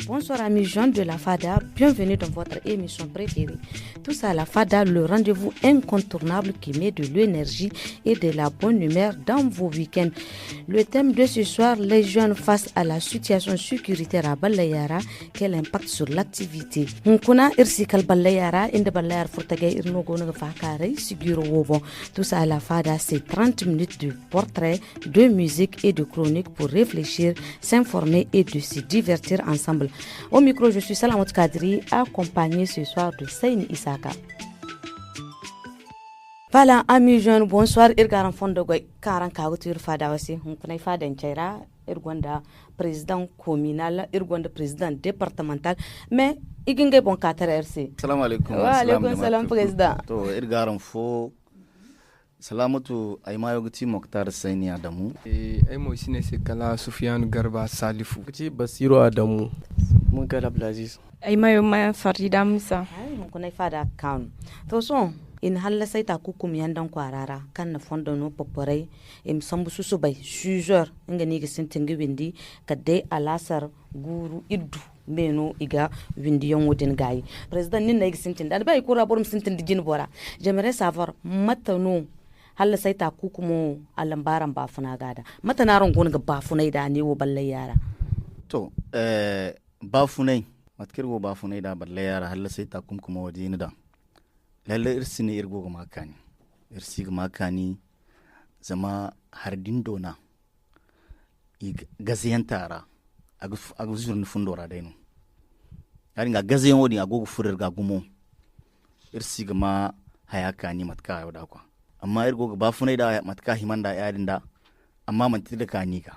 Bonsoir amis jeunes de la FADA, bienvenue dans votre émission préférée. Tous à la FADA, le rendez-vous incontournable qui met de l'énergie et de la bonne humeur dans vos week-ends. Le thème de ce soir, les jeunes face à la situation sécuritaire à Balayara, quel impact sur l'activité. Hunkuna irsikal Balayara, inde Balayar Furtagay Irnogono Fakare, Siguro Wobo. Tous à la FADA, c'est 30 minutes de portrait, de musique et de chronique pour réfléchir, s'informer et de se divertir ensemble. Au micro, je suis Salamot Kadri, accompagnée ce soir de Seyni Isaka. Voilà, amis jeunes, bonsoir. Irgaran Fondogoy, Karan Kautur Fada aussi, Hunkunai Fada Nchaira, Irgonda, président communal, Irgonda, président départemental, mais Igenge Bon Kater RC. Salam alaikum. Wa alaikum salam, président. To Irgaran Fo. Salamatu Aymayo Guti Mokhtar Seyni Adamu. Ay mo sine se kala Soufiane Garba Salifou. Guti Basiro Adamu. Mon kala Abdelaziz. Aymayo ma Farida Musa. Ay hunkunai Fada kan. To so in halla sai ta kukum yandan kwarara kan na fondo no poporai im sambu susu bai sujer inga ni gisintin windi kadai alasar guru iddu beno iga windi yon wodin gayi president nin na gisintin da bai kura borum sintin dijin bora j'aimerais savoir matano halla sai ta kukumo alambaran bafuna gada matanaron gon ga bafunai da ne wo balle yara To bafunai matkirgo bafunai da balle yara halla sai ta kumkumo wajini da lalle irsini irgo ga makani irsi ga makani zama hardin dona gaziyan tara agu zurni fundora dainu yari ga gaziyan wodi agogo furir ga gumo irsi ga ma hayaka ni matka yau da kwa amma irgo ga bafunai da matka himanda yarin da amma man tida ka ni ka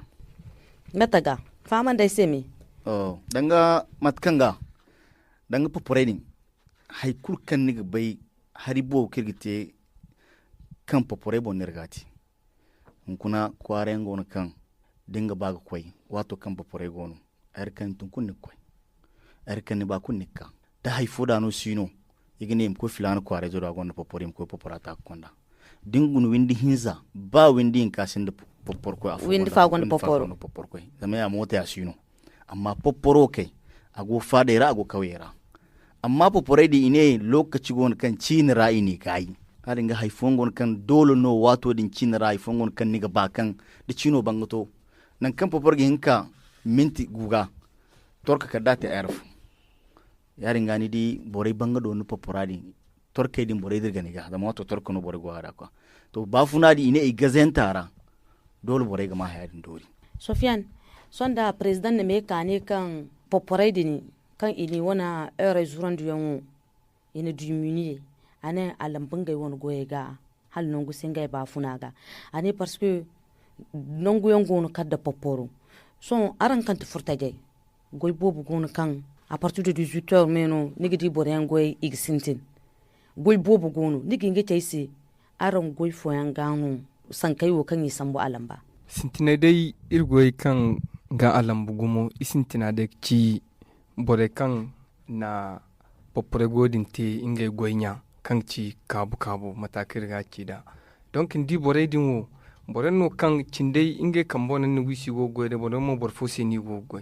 metaga faman dai semi danga matkanga danga popore ni hay kulkan ni ga bai haribo kirgite kan popore bon nergati kuna kwaren gona kan dinga baga kwai wato kan popore gono kan tun kun kwai kan ni ba kun nikka da haifo da no sino igine ko filana kware zo da gona popore ko poporata konda dingun windi hinza ba windi in kasin da popor ko afu windi fa gona poporo ko zama ya mota ya sino amma poporo kai ago fadera ago kawera amma popore di ine lokaci gon kan cin ra'i ne kai halin ga haifon gon kan dole no wato din cin ra'i fon gon kan niga bakan da cino bangato nan kan popor gi hinka minti guga torka ka data arf yarin gani di bore bangado no poporadi torke din bore dirga niga da wato torka no bore gwara ko to bafuna di ine igazentara dole bore ga ma hayadin dori Sofiane sonda president ne me kane kan popore di kan ini wana heure zuran du yango ina diminuer ane alambanga won goyega hal nongu singa ba funaga ane parce que nongu yango no kadda poporo son aran kan furtaje goy bobu gon kan à partir de 18h meno nigidi boren goy igsintin goy bobu gono nigi ngete isi aran goy foyangano sankai wo kan yisambu alamba sintina dai irgoy kan ga alambu gumo isintina da ci bore kan na popore godin te inge goynya kan ci kabu matakir ga ci da donc ndi bore din wo bore no kan cindai inge kan bonan ni wisi go goy de bore mo bor fosi ni go goy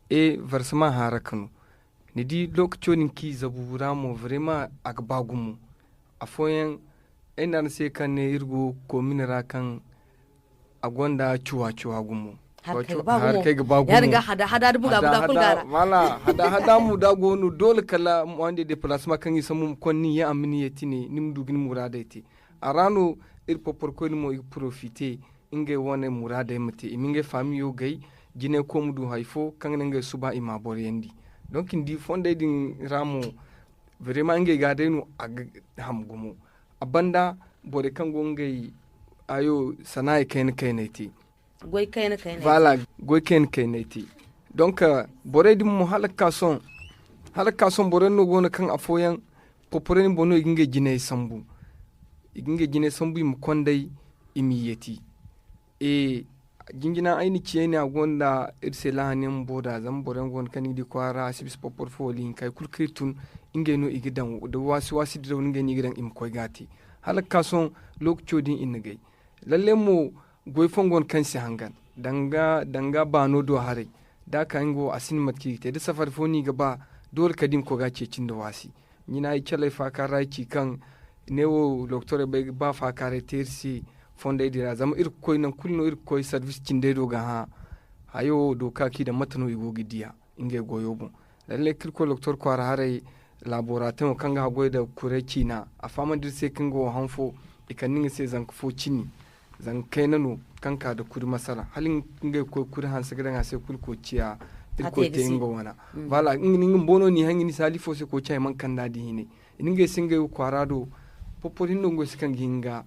e versement harakanu ni di lokacin ki zabura mo vraiment akbagumu afoyen enan se kan ne irgo ko minira kan agonda chuwa gumu har kai ga bagu ya riga hada buga kulgara wala hada mu da gonu dole kala wande de plasma kan yi samu konni ya amini yatine nim dugin murada yati arano ir popor ko ni mo profiter inge wone murada yamte iminge famiyo gai gine ko mudu haifo kan nge suba ima borendi donc ndi fonde din ramo vraiment inge gade no ham gumu abanda bore kan gongai ayo sana'i kainati goy kayna voilà goy kainati donc bore dim mo halaka son bore no gona kan afoyan popore ni bono iginge jine sambu im kondai imiyeti e jingina aini ciyeni agonda irse lahanin boda zan boren gon kani di kwara sibis portfolio kai kulkritun ingeno igidan da wasi da wani ni gidan im koy gati halaka son lokacin din ingai lalle mu goifon gon kansi hangan danga bano do hare da kan go asin matki te da safar foni gaba dole kadim ko gace cin da wasi nyina yi chalai fa karai kan newo doctor ba fa kare tersi fonda idira zama irkoy nan kulno irkoy service cinde do ga ha hayo doka ki da matano igo gidiya inge goyo bon lalle kirko doctor ko hare laboratoire kanga hagoy da kureki na a fama dirse kingo hanfo ikanin sai zan fo cini zan kai nano kanka da kuri masala halin inge ko kuri hansa gidan sai kulko ciya irko te ingo wana wala ingin bono ni hangi ni salifo se ko chay man kanda di hine inge singe kwarado poporin ngo sikan ginga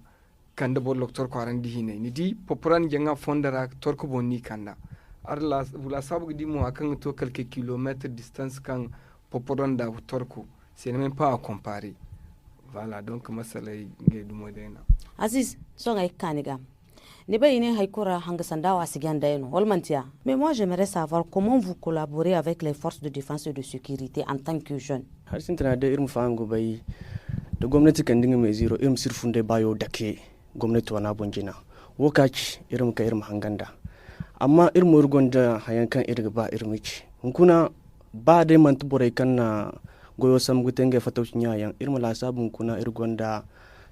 kanda bo doctor kwaran di hine ni di poporan janga fondara torko bonni kanda arla wala sabu di mo akan to quelques kilomètres distance kan poporan da torko c'est même pas à comparer voilà donc masala nge dumo dena Aziz so ngai kaniga ne bayine haikura hanga sandawa siganda yeno holmantia mais moi j'aimerais savoir comment vous collaborez avec les forces de défense et de sécurité en tant que jeune har sintana da irin fango bai da gwamnati kan dinga mai zero irin sirfun da bayo dake gwamnati wana bonjina wokaci irin ka irin hanganda amma irin murgonda hayankan irin ba irin mici kuna ba dai man tubore kan na goyo sam gutenge fatauci nyayan irin la sabun kuna irgonda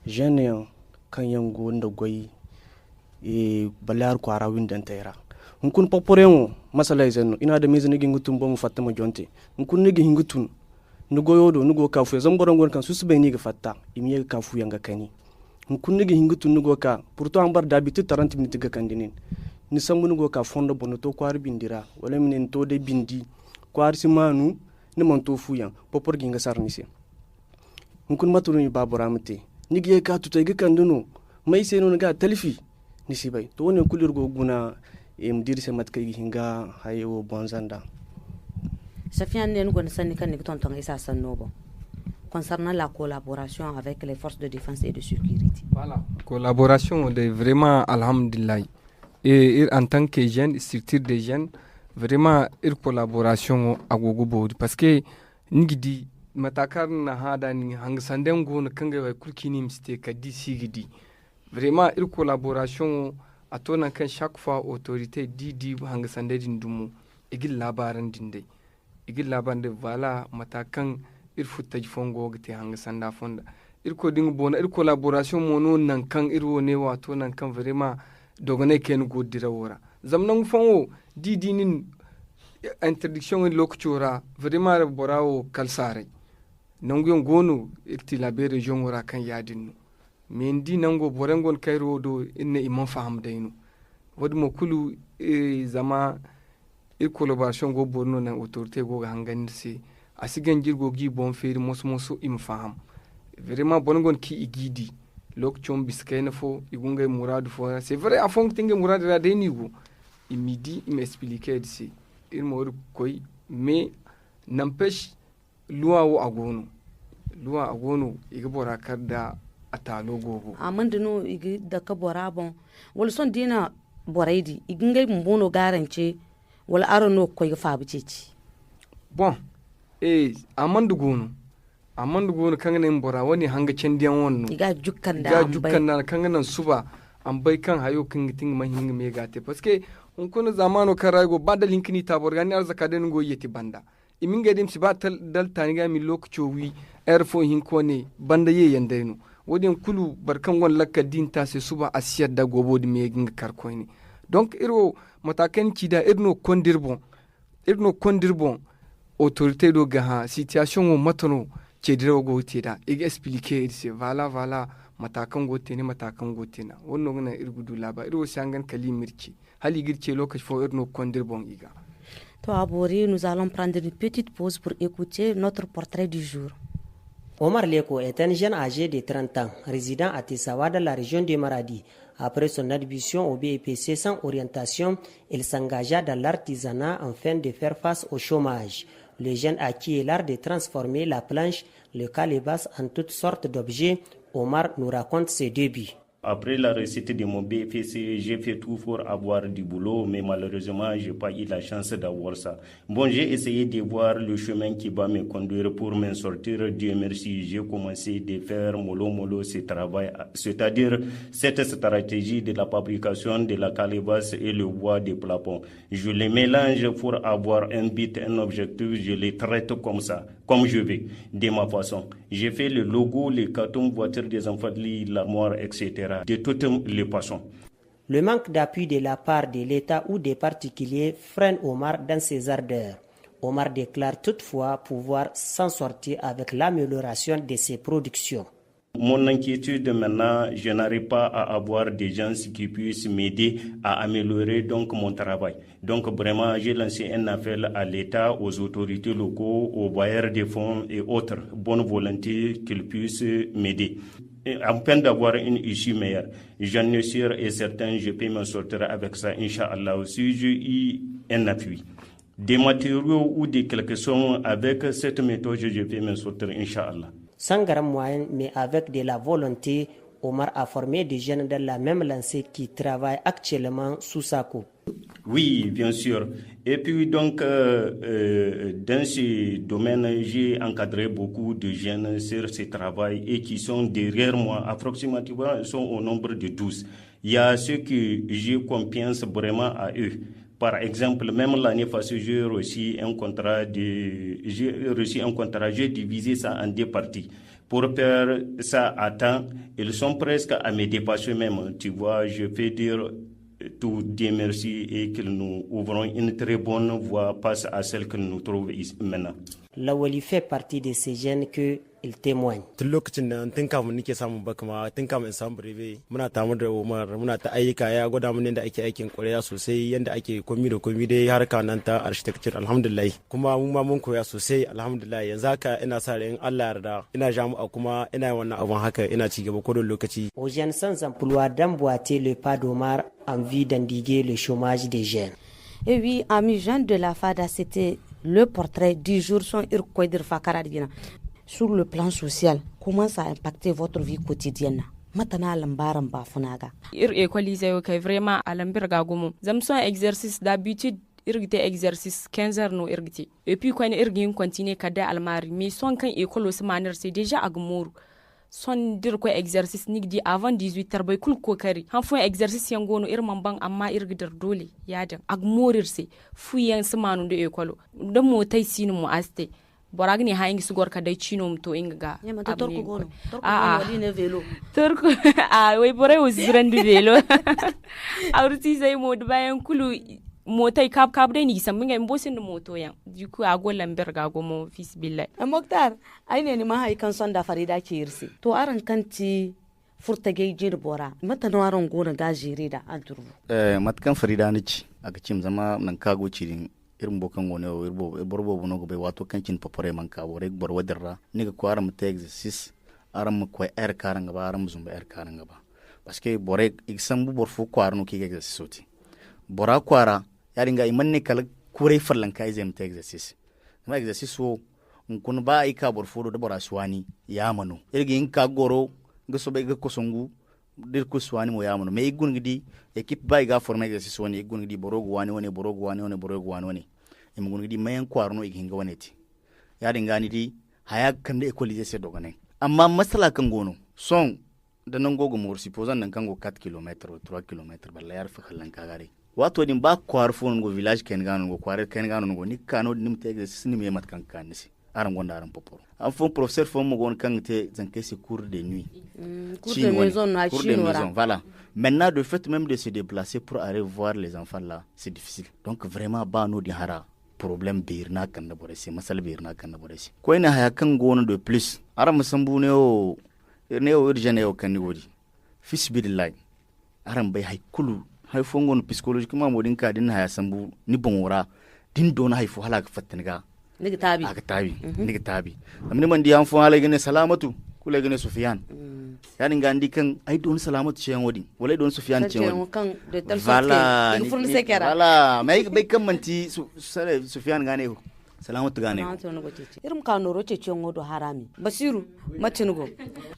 jeune kan yango nda goyi balar kwara windan tayra kun poporeno masala izeno ina da mizini gingutun bomu fatama jonte kun nigi hingutun nugo do nugo kafu zamboron gon kan susu ni ga fatta imiye kafu yanga kani kun nigi hingutun nugo ka pourtant ambar dabitu 30 minutes ga kandinin ni sambu nugo ka fondo bono to kwar bindira wala minen to de bindi kwar simanu ni man to fuyan popor ginga sarnise kun maturu ni baburamte nigi ka tutai ga kanduno mai sai no ga talifi ni sibai to wonen kulirgo guna mdirse matkay hinga hayo bonzanda Safiane nen gon sanni kan ni tonton isa sannobo concernant la collaboration avec les forces de défense et de sécurité. Voilà, collaboration de vraiment alhamdulillah et en tant que jeune structure des jeunes vraiment une collaboration agogo bod parce que ngidi matakar na hada ni hang sandengo na kanga wa kulkini miste kadi sigidi vraiment une collaboration a tonan kan chaque fois autorité di hang sandedin dumu igil labaran dinde igil labaran de voilà matakan il faut taj fongo gite hang sanda fonda il ko ding bona il collaboration mono nan kan irwo ne wato nan kan vraiment dogone ken go dirawora zamnan fongo di nin interdiction lokchora vraiment borao kalsare nangu gonu ilti labe region wora kan yadinu mendi nango borengon kairo do inne imam faham dayno wadi mo kulu zama il collaboration go borno nan autorité go hanganirse asigan jirgo gi bon feri moso im faham vraiment borengon ki igidi lokchom biskayna fo igungay muradu fo c'est vrai a fond tinge muradu ra dayni go imidi im expliquer disi il mo koy mais n'empêche loi wo agono igabora karda atalo gogo amandino igi da ka borabon wal son dina boraidi igingay mbono garance wal arono koy faabiceci bon amandu gono kangane mbora woni hanga cendiyan wonno iga jukkanda kangana suba ambay kan hayo kingiting mahinga megate parce que on kono zamano karago badal hinkini taborgani arzaka den go yeti banda iminga dem siba dal taniga mi lokcho wi erfo hinkone banda ye yandeno wodin kulu barkan gon lakka dinta se suba asiyar da gobodi me ginga karkoyni donc iro matakan cida irno kondirbon autorité do gaha situation o matono cediro go tida ig expliquer c'est voilà matakan go tena wonno ngana irgudu laba iro sangan kalimirci hali girce lokaci fo irno kondirbon iga to abori nous allons prendre une petite pause pour écouter notre portrait du jour. Omar Leko est un jeune âgé de 30 ans, résident à Tessawa dans la région de Maradi. Après son admission au BEPC sans orientation, il s'engagea dans l'artisanat afin de faire face au chômage. Le jeune acquis l'art de transformer la planche, le calebasse en toutes sortes d'objets. Omar nous raconte ses débuts. Après la réussite de mon BFC, j'ai fait tout pour avoir du boulot, mais malheureusement, je n'ai pas eu la chance d'avoir ça. Bon, j'ai essayé de voir le chemin qui va me conduire pour m'en sortir. Dieu merci, j'ai commencé de faire mollo ce travail, c'est-à-dire cette stratégie de la fabrication de la calebasse et le bois de plafond. Je les mélange pour avoir un but, un objectif, je les traite comme ça, comme je veux, de ma façon. J'ai fait le logo, les cartons, voitures des enfants, l'armoire, etc. de toutes les façons. Le manque d'appui de la part de l'État ou des particuliers freine Omar dans ses ardeurs. Omar déclare toutefois pouvoir s'en sortir avec l'amélioration de ses productions. Mon inquiétude maintenant, je n'arrive pas à avoir des gens qui puissent m'aider à améliorer donc mon travail. Donc vraiment, j'ai lancé un appel à l'État, aux autorités locaux, aux bailleurs de fonds et autres bonnes volontés qu'ils puissent m'aider. En peine d'avoir une issue meilleure, j'en suis sûr et certain, je peux m'en sortir avec ça, Inch'Allah. Si j'ai eu un appui, des matériaux ou des quelque chose, avec cette méthode, je peux m'en sortir, Inch'Allah. Sans grand moyen, mais avec de la volonté, Omar a formé des jeunes dans la même lancée qui travaillent actuellement sous sa coupe. Oui, bien sûr. Et puis donc, dans ce domaine, j'ai encadré beaucoup de jeunes sur ce travail et qui sont derrière moi. Approximativement, ils sont au nombre de 12. Il y a ceux que j'ai confiance vraiment à eux. Par exemple, même l'année passée, j'ai reçu un contrat, j'ai divisé ça en 2 parties. Pour faire ça à temps, ils sont presque à me dépasser même. Tu vois, je peux dire tout Dieu merci et que nous ouvrons une très bonne voie face à celle que nous trouvons ici maintenant. Lawali fait partie de ces jeunes que il témoigne. Tun lokacin da tun kafin nake samun bakama tun kafin in samu breve muna tamu da Umar muna ta ayyuka ya gwada mun yadda ake aikin ƙwarya sosai yadda ake komi da komi dai harka nan ta architecture alhamdulillah kuma mun ma mun koya sosai alhamdulillah yanzu haka ina sa ran Allah yarda ina jami'a kuma ina wannan abun haka ina ci gaba ko da lokaci. Aux jeunes sans emploi d'emboîter le pas d'Omar en vue d'endiguer le chômage des jeunes. Et oui, amis jeunes de la FADA, c'était le portrait du jour son Irkoidir Fakaradina. Sur le plan social, comment ça a impacté votre vie quotidienne? Matana lambaran ba funaga. Équaliser okay vraiment à l'ambirga gomo. Zamson exercice d'habitude irgite exercice 15 heures no irgite. Et puis quand irgin continue kada almari, mais son kan école au semaner c'est déjà agmour. Son dir ko exercice nik di avant 18 heures bay kul kokari. Han fo exercice yangono irman bang amma irgidar dole yadan agmorir se fu yan semanu de école. Da motai sinu mo aste. Boragni ha ingi sugor kadai chino to inga torko gono wadi ne velo torko we bore uzran di velo aurti sai mod bayan kulu motai kap dai ni saminga mbosin moto yan diku agolan berga gomo fisbillah Moktar aine ni ma hay kan sonda farida kirsi to aran kanti furtage jir bora mata no aran gona ga jirida anturu matkan farida ni ci aka cim zama nan kago cirin irin bokan wone borbo bono go be wato kancin popore man ka wore bor wadirra ni ko aram te exercice aram ko karanga ba aram zumba karanga ba parce que bore exambu bor fu kwarno ki exercice soti bora kwara yari nga imanne kala kure farlan kai zem te exercice ma exercice so kun ba ai ka bor fu do bora swani ya mano irgi in ka goro ga so be ga kosongu dir ko swani mo ya mano me igun gidi équipe ba ga former exercice woni igun gidi borogo wani woni imun gidi mayan kwarno iginga waneti ya dingani di haya kan da equalize se dogane amma masala kan gono son da nan gogo mor supposant nan kan go 4 km ou 3 km balla yar fa khallan kagare wato din ba kwar fon go village ken gano go kware ken gano go nikano nim te exercice ni me mat kan kanisi aran gonda aran poporo en fond professeur fon mo gon kan te zanke se cours de nuit cours de maison na chinora voilà. Maintenant, le fait même de se déplacer pour aller voir les enfants là, c'est difficile. Donc vraiment, ba no di hara problème birna kan da boresi, masal birna kan da boresi. Ko ina haya kan gona de plus. Ara musambu ne o urgene o kan ni wodi. Fisbillahi. Aran bai hay kulu, hay fongon psychologiquement modin ka din haya sambu ni bonwora din dona hay fo halaka fatanga. Nigi tabi. Nigi tabi. Amni man di an fo halaka ne salamatu, kula gane Sufyan. Yani ngandi kan ay don salamatu ciyan wodi wala don Sufyan ciyan wodi kan de tel sorte il fournit sekera voilà mais be kan manti Sufyan gane salamatu gane salamatu no cece irum ka noro cece ngodo harami basiru matinugo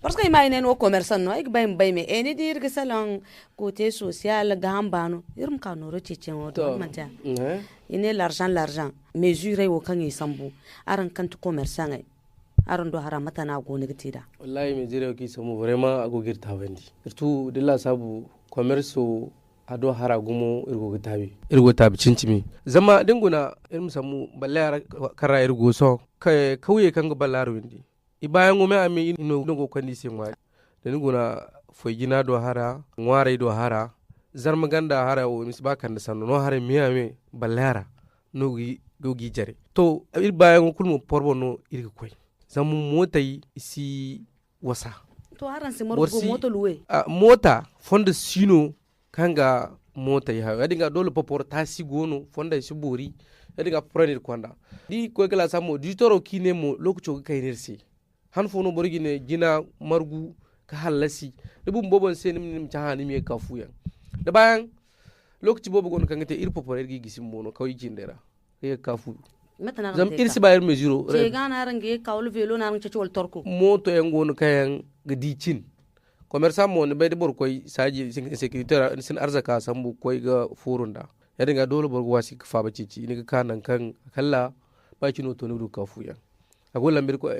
parce que imagine no commerçant no ik bay me eni dir que salon côté social gambano irum ka noro cece ngodo manta ine l'argent mesure wo kan isambu aran kan commerçant ai aran do haramata na go negtida wallahi mesure ki samu vraiment ago girta bandi surtout dilla sabu commerce ado hara gumo irgo tabi cincimi zama dinguna irin samu balle kara irgo so kai kauye kan ga ballar windi i bayan gume ami ino go kandi se ngwa da dinguna foi gina do hara ngware do hara zar maganda hara o misba kan da sanu no hara miyame ballara no gi jare to ir bayan kulmu porbo no irgo koy zamu motai isi wasa to haran se morgo moto luwe mota fonda sino kanga mota ya yadinga dole popor tasi gono fonda sibori yadinga prenir kwanda di ko gala samo di toro kine mo lokcho kay nersi han fono borgine gina margu ka halasi de bum bobon sen nim tahani me kafuya da bayan lokci bobo gon kanga te ir popor ergi gisim mono kawai jindera e kafu zam irsi bayar mezuro je gana range kawlu velo na range chol torko moto en gon kayan gidicin commerçant mo ne bayde bor koy saji sécurité sin arzaka sambu koy ga furunda yadinga dole bor wasi ka faba cici ni ka nan kan kala ba kino to nudu ka fuya agola mbir ko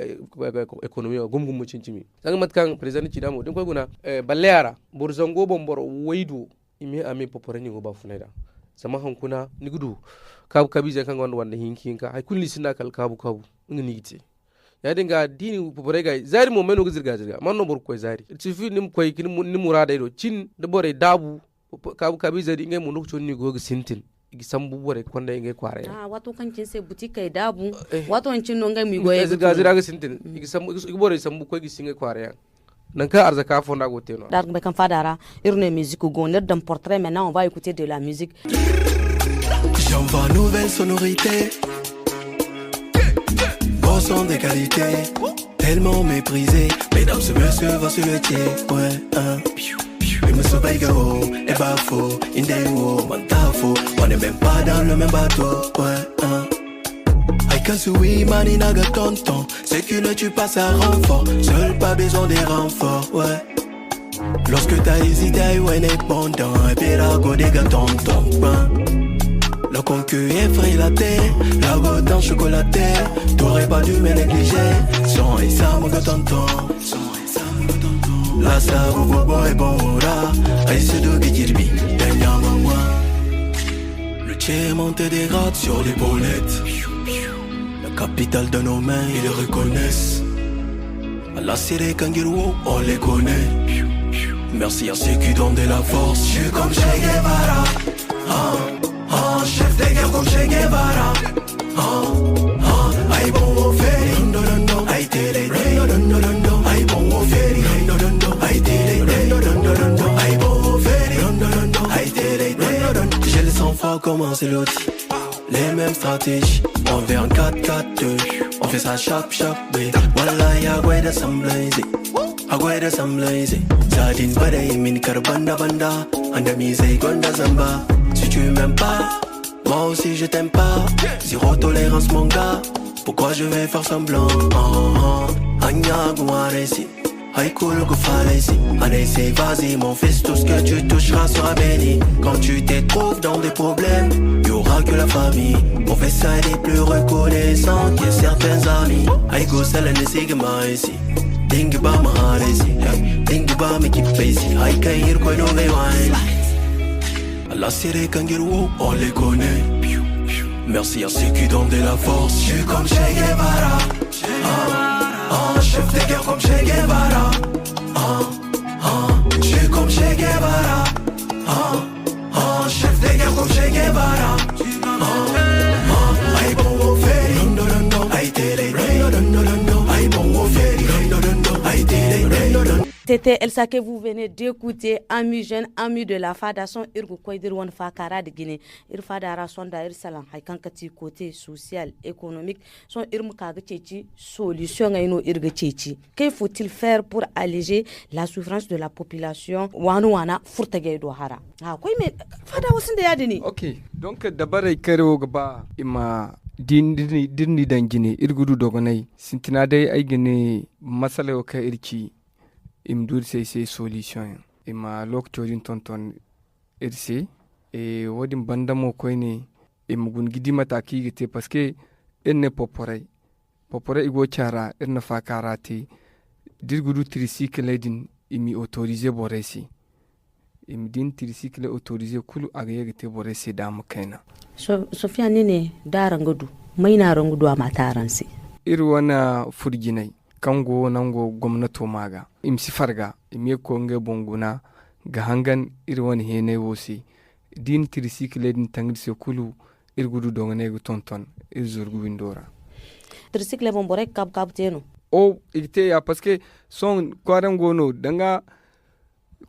economy gumgum mu cincimi sang mat kan president ci damo din koy guna balleara bor zango bombor waydu imi ami poporani go ba funeda sama hankuna ni gudu kabize kan wanda hinkinka hay kulli sinna kal kabu ngini gite yadinga dini poporega zari mo meno zirga manno bor koy zari tifi nim koy kin nim murada do cin de bore dabu kabi zari ngai mo nokcho ni go sintin igi sambu bore konda ngai kware wato kan cin se boutique kay dabu wato cin no ngai mi go zirga ga sintin igi sambu igi bore sambu koy gi singai kware nan ka arzaka fonda go teno dar be kan fadara irne musique go ne d'un portrait. Maintenant on va écouter de la musique. J'envoie nouvelle sonorité, son de qualité, tellement méprisé. Mesdames et messieurs, voici le tiers. Ouais, mais monsieur Baigao, et bafo, indéo, mantafo. On n'est même pas dans le même bateau. Ouais, I can see mani naga tonton. C'est que tu passes à renfort. Seul pas besoin des renforts. Ouais. Lorsque t'as hésité, ouais, n'est bon dans un pédago des gars tonton. Le concu est frilaté, la goutte en chocolaté. T'aurais pas dû me négliger. Son et ça mon tonton. La sa bobo et bon là. Aïe c'est de guidirbi. Le tien monte des grattes sur l'épaulettes. La capitale de nos mains, ils le reconnaissent. À la série Kangaroo, on les connaît. Merci à ceux qui donnent de la force. Je suis comme Che Guevara. Chef de guerre comme Che Guevara. Aïe bon au ferry. Aïe télé. Aïe bon au ferry. Aïe télé. Aïe bon au ferry. Aïe télé. J'ai le sang fort comme un Ancelotti. Les mêmes stratégies. On fait un 4-4-2. On fait ça chaque Wallah y'a quoi d'assembler. Agüero samlaise. Zadin badaye min karbanda banda. Andami zay gonda zamba. Si tu m'aimes pas, moi aussi je t'aime pas. Zéro tolérance mon gars. Pourquoi je vais faire semblant? Anya guaresi. Haïkoul go falesi. Allez vas-y mon fils, tout ce que tu toucheras sera béni. Quand tu te trouves dans des problèmes, y'aura que la famille. On fait ça les plus reconnaissants que certains amis. Haïko salane sigma ici. Dingue ba maharesi. Dingue ba me kipesi. Haïka hirko no me wine. La série Kangaroo, on les connaît. Merci à ceux qui donnent de la force. Je suis comme Che Guevara. Chef de guerre comme Che Guevara. Je suis comme Che Guevara. Chef de guerre comme Che Guevara. Aïe bon au ferry. Aïe télé. Aïe bon au ferry. Aïe télé. C'était Elsa que vous venez d'écouter, amis jeunes, amis de la Fada, son irgo koidirwan fakara de Guinée. Ir Fada son da ir salam haikankati côté social, économique, son irmukaga tchechi, solution gaino irga tchechi. Que faut-il faire pour alléger la souffrance de la population? Wana furtage do hara. Ah, quoi mais Fada wasin da yadini. OK. Donc d'abord ikero gaba ima dirni dangine irgudu dogonai sintina dai ai gine masala ka irki imdur sai solution ima lokacin tonton irse wadin bandamo koy ne imugun gidi mataki gite paske enne poporai igo cara irna fakarate dirgudu tricycle din imi autoriser boresi imi din tricycle autoriser kulu agaye gite boresi da makaina Sofia ne darangudu mai na rangudu a mataransi iri wana furginai kango nango gwamnato maga imsi farga imi ko nge bonguna ga hangan iri wani hene wosi din tricycle din tangirse kulu irgudu dongane gu tonton irzurgu windora tricycle bon borek kap teno o ite ya parce son kwarango no danga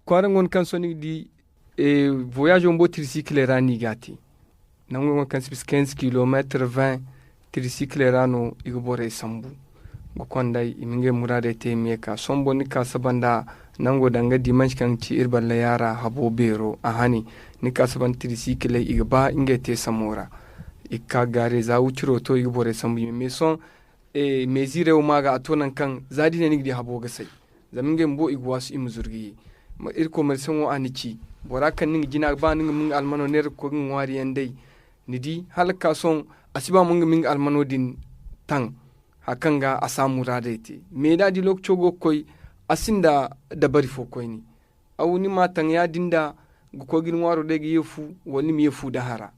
kwarangon kan soni di voyage on bo tricycle rani gati nango kan 15 km 20 tricycle rano igbore sambu go kondai iminge murade te meka sombo ni ka sabanda nango danga dimanche kan ci irballa yara habo bero ahani ni ka saban tricycle igba inge te samora ikka gare za wuciro to igbore sambu me son mesire o maga atonan kan zadi ne nigdi habo ga sai zaminge mbo igwasu imzurgi ma irko mersen wo anici bora kan ning jina ba ning min almano ner ko ngwari yandai nidi halka son asiba mun min almano din tan hakanga asamu radete me dadi lokcho go koy asinda da bari fo koy ni awuni matan ya dinda ko gin waro de yefu woni mi yefu da hara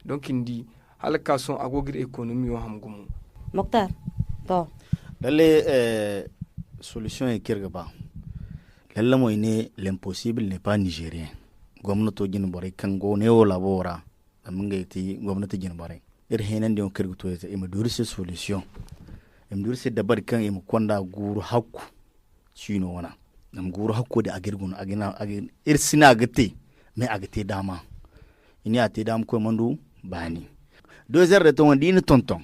donc indi halka son agogir economy o hamgumu Mokhtar to lalle solution e kirga lalle mo ne l'impossible n'est pas nigérien gwamnato gin bore kan go ne o labora aminga ti gwamnati gin bore henen de on kirga to e ma durse solution durse dabar kan e mo konda guru hakku chino wana nam guru hakku de agirgun agina sina agate me agate dama ini ate dam ko mandu bani 2 heures de temps dini tonton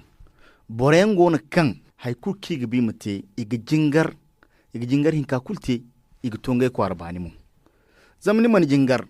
borengo na kan hay kurki gibi mate iga jingar hinka kulte iga tonga ko arbani mu zamani man jingar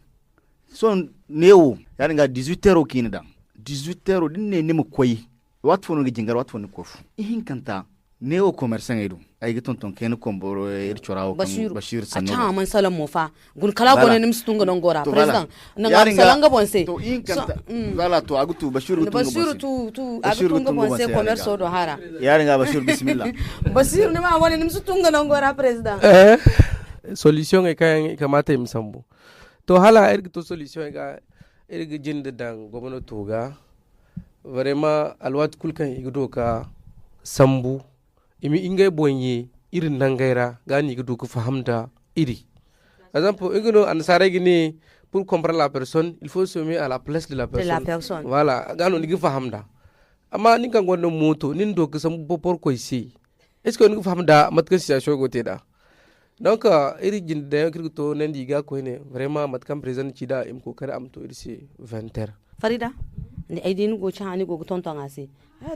so newo ya nga 18 euro kinida 18 euro dinne ne mu koyi watfo no jingar watfo no kofu ihinkanta newo commerçant edu ay tonton ken ko boro chorao kan bashir sanno a man salam mofa gun kala gone nim stunga non gora president na salanga bonse to ihinkanta wala to agutu bashir tu agutu bonse commerce do hara yari nga bashir bismillah bashir ne ma gone nim stunga non gora president solution e kan kamata im sambu to hala to solution ga jinde dan gomno toga vraiment alwat kulkan igdo ka sambu imi ingay bonye irin nangaira gani gudu ku fahamda iri par exemple igno ansare gini pour comprendre la personne il faut se mettre à la place de la personne voilà gano ni fahamda amma ni kan gondo moto nin do ku sambu popor ko ici est ce que ni fahamda matka situation gote da donc iri jinde kirto nendi ga ko ne vraiment matkam présent ci da im ko kare am to irsi 20 heures Farida ni aidin go chani go tonton asi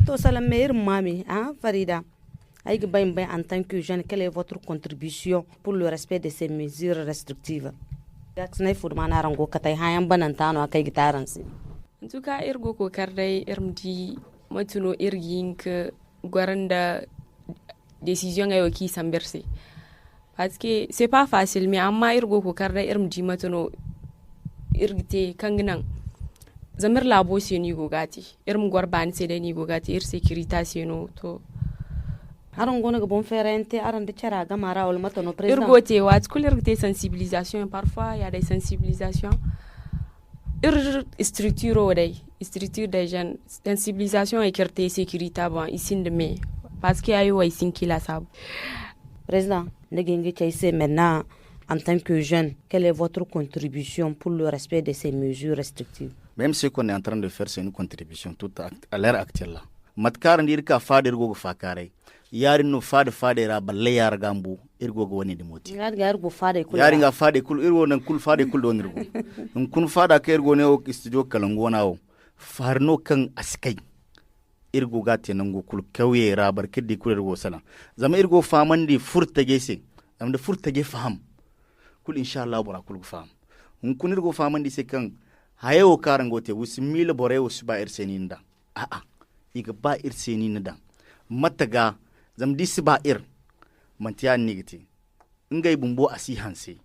to salam meir mami Farida aïe en tant que jeune, quelle est votre contribution pour le respect de ces mesures restrictives? En tout cas, irgo ko kardai irmdi matuno irgink guaranda décision ayo ki samberse. Parce que c'est pas facile, mais amma irgo ko kardai irmdi matuno irgite kangnang. Zamir labo se ni gogati, irm guarban se de ni gogati, ir sécurité no to. Aron gona bon ferente aron de chara gamara ol matono président irgote wat kulirte sensibilisation parfois il y a des sensibilisations structure des jeunes sensibilisation et carte sécurité bon ici de me parce qu'il y a eu ici qui la sab président negengi chaise maintenant en tant que jeune quelle est votre contribution pour le respect de ces mesures restrictives? Même ce qu'on est en train de faire c'est une contribution toute à l'heure actuelle là matkar ndir ka fader go fakare yari no fade ra balle yar gambu irgo go woni dimoti yari nga fade kul irgo nan kul fade kul don irgo nun kun fada ka irgo ne o studio kalango na o farno kan askai irgo gate nan go kul kawye ra barkidi kul irgo sala zama irgo famandi furtage se am da furtage faham kul inshallah bora kul faham hun kun irgo famandi se kan hayo karango te usmil bore usba erseninda iga ba ir seni na dan mataga zam disi ba ir mantiya nigiti ngai bumbo asi hanse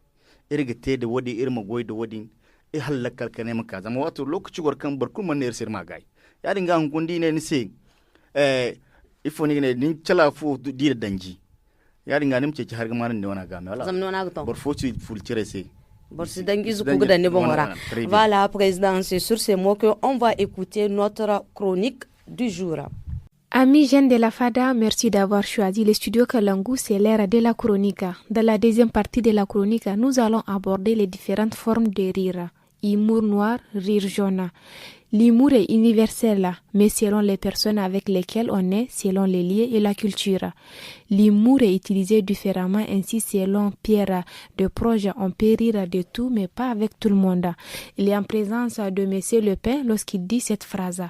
irgite da wadi irma goy da wadi e halakal kane maka zama wato lokaci gorkan barkun man ir sir magai ya dinga hunkundi ne ni se ifo ni ne ni chala fu di da danji ya dinga nim ce har gamanin ne wana game wala zamno na guton barfoci fulcire se Voilà, président, c'est sur ces mots qu'on va écouter notre chronique du jour. Amis jeunes de la FADA, merci d'avoir choisi le studio Kalangu, c'est l'ère de la chronique. Dans la deuxième partie de la chronique, nous allons aborder les différentes formes de rire. Humour noir, rire jaune. L'humour est universel, mais selon les personnes avec lesquelles on est, selon les lieux et la culture. L'humour est utilisé différemment, ainsi selon Pierre de Proche, on peut rire de tout, mais pas avec tout le monde. Il est en présence de M. Le Pen lorsqu'il dit cette phrase.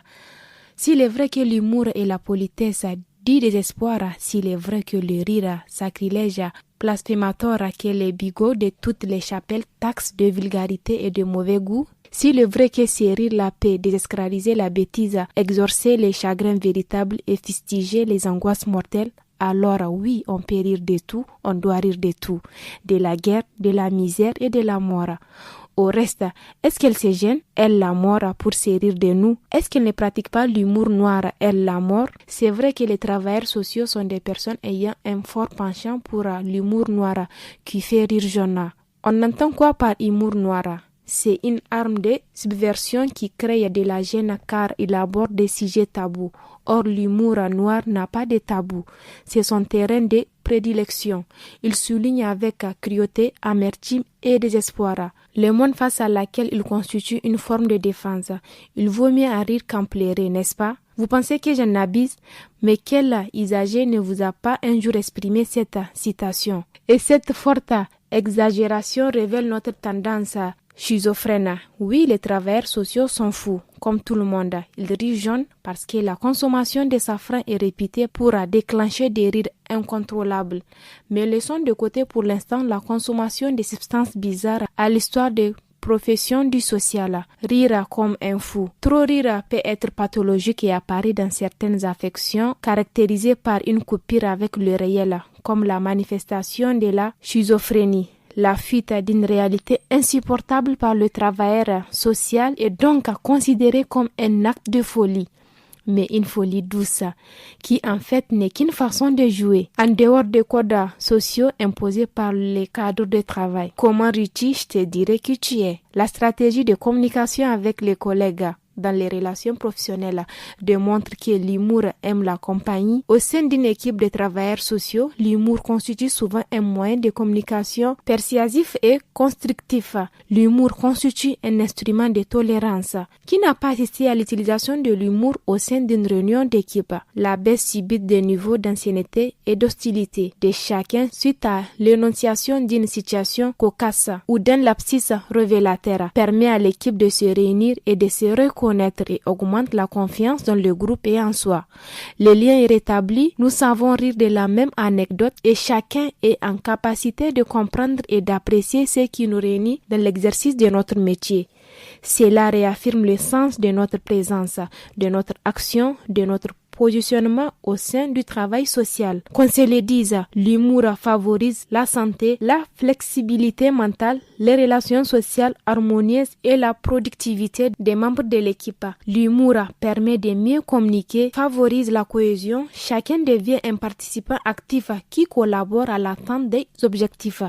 S'il est vrai que l'humour et la politesse dit désespoir, s'il est vrai que le rire, sacrilège, blasphématoire, que les bigots de toutes les chapelles taxent de vulgarité et de mauvais goût, s'il est vrai que c'est rire la paix, désescraliser la bêtise, exorcer les chagrins véritables et fustiger les angoisses mortelles, alors oui, on peut rire de tout, on doit rire de tout, de la guerre, de la misère et de la mort. Au reste, est-ce qu'elle se gêne, elle la mort, pour se rire de nous? Est-ce qu'elle ne pratique pas l'humour noir, elle la mort? C'est vrai que les travailleurs sociaux sont des personnes ayant un fort penchant pour l'humour noir qui fait rire jaune. On entend quoi par humour noir? C'est une arme de subversion qui crée de la gêne car il aborde des sujets tabous. Or, l'humour noir n'a pas de tabou. C'est son terrain de prédilection. Il souligne avec cruauté, amertume et désespoir le monde face à laquelle il constitue une forme de défense. Il vaut mieux en rire qu'en pleurer, n'est-ce pas? Vous pensez que j'en abuse? Mais quel usager ne vous a pas un jour exprimé cette citation? Et cette forte exagération révèle notre tendance schizophrène. Oui, les travailleurs sociaux sont fous, comme tout le monde. Ils rient jaune parce que la consommation de safran est réputée pour déclencher des rires incontrôlables. Mais laissons de côté pour l'instant la consommation de substances bizarres à l'histoire de profession du social. Rire comme un fou. Trop rire peut être pathologique et apparaît dans certaines affections caractérisées par une coupure avec le réel, comme la manifestation de la schizophrénie. La fuite d'une réalité insupportable par le travailleur social est donc considérée comme un acte de folie. Mais une folie douce, qui en fait n'est qu'une façon de jouer, en dehors des codes sociaux imposés par les cadres de travail. Comment ris-tu? Je te dirais que tu es. La stratégie de communication avec les collègues dans les relations professionnelles démontre que l'humour aime la compagnie. Au sein d'une équipe de travailleurs sociaux, l'humour constitue souvent un moyen de communication persuasif et constructif. L'humour constitue un instrument de tolérance. Qui n'a pas assisté à l'utilisation de l'humour au sein d'une réunion d'équipe? La baisse subite des niveaux d'ancienneté et d'hostilité de chacun suite à l'énonciation d'une situation cocasse ou d'un lapsus révélateur permet à l'équipe de se réunir et de se reconnaître et augmente la confiance dans le groupe et en soi. Le lien est rétabli, nous savons rire de la même anecdote et chacun est en capacité de comprendre et d'apprécier ce qui nous réunit dans l'exercice de notre métier. Cela réaffirme le sens de notre présence, de notre action, de notre positionnement au sein du travail social. Qu'on se le dise, l'humour favorise la santé, la flexibilité mentale, les relations sociales harmonieuses et la productivité des membres de l'équipe. L'humour permet de mieux communiquer, favorise la cohésion, chacun devient un participant actif qui collabore à l'atteinte des objectifs.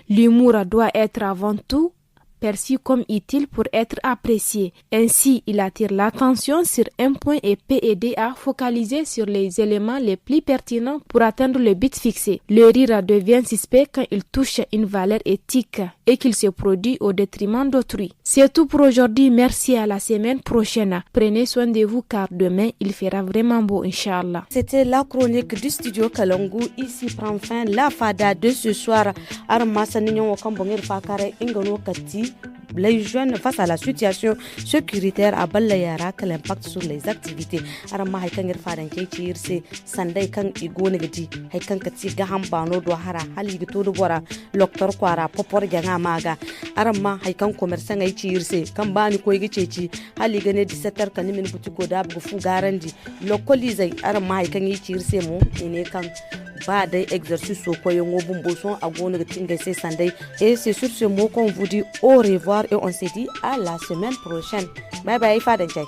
L'humour doit être avant tout perçu comme utile pour être apprécié. Ainsi, il attire l'attention sur un point et peut aider à focaliser sur les éléments les plus pertinents pour atteindre le but fixé. Le rire devient suspect quand il touche une valeur éthique et qu'il se produit au détriment d'autrui. C'est tout pour aujourd'hui. Merci, à la semaine prochaine. Prenez soin de vous car demain, il fera vraiment beau, Inch'Allah. C'était la chronique du studio Kalangu. Ici prend fin la fada de ce soir. Armasa Nignon Wakambongir Fakare Ingano Kati. les jeunes face à la situation sécuritaire à Balayara, quel impact sur les activités. Arama haikan irfadan ke cirse sandai kan igone gadi haikan kati gaham bano do hara hali gito do bora loktor kwara popor ganga maga. Arama haikan commerçant ay cirse kan bani ko yigi ceci hali gane 17h kan min butiko da bu fu garandi lokolize arama haikan yi cirse mu ine kan ba dai exercice so ko yongo bumbo son agone tinga se sandai. Et c'est sur ce mot qu'on vous dit au revoir et on se dit à la semaine prochaine. Bye bye fadan chai.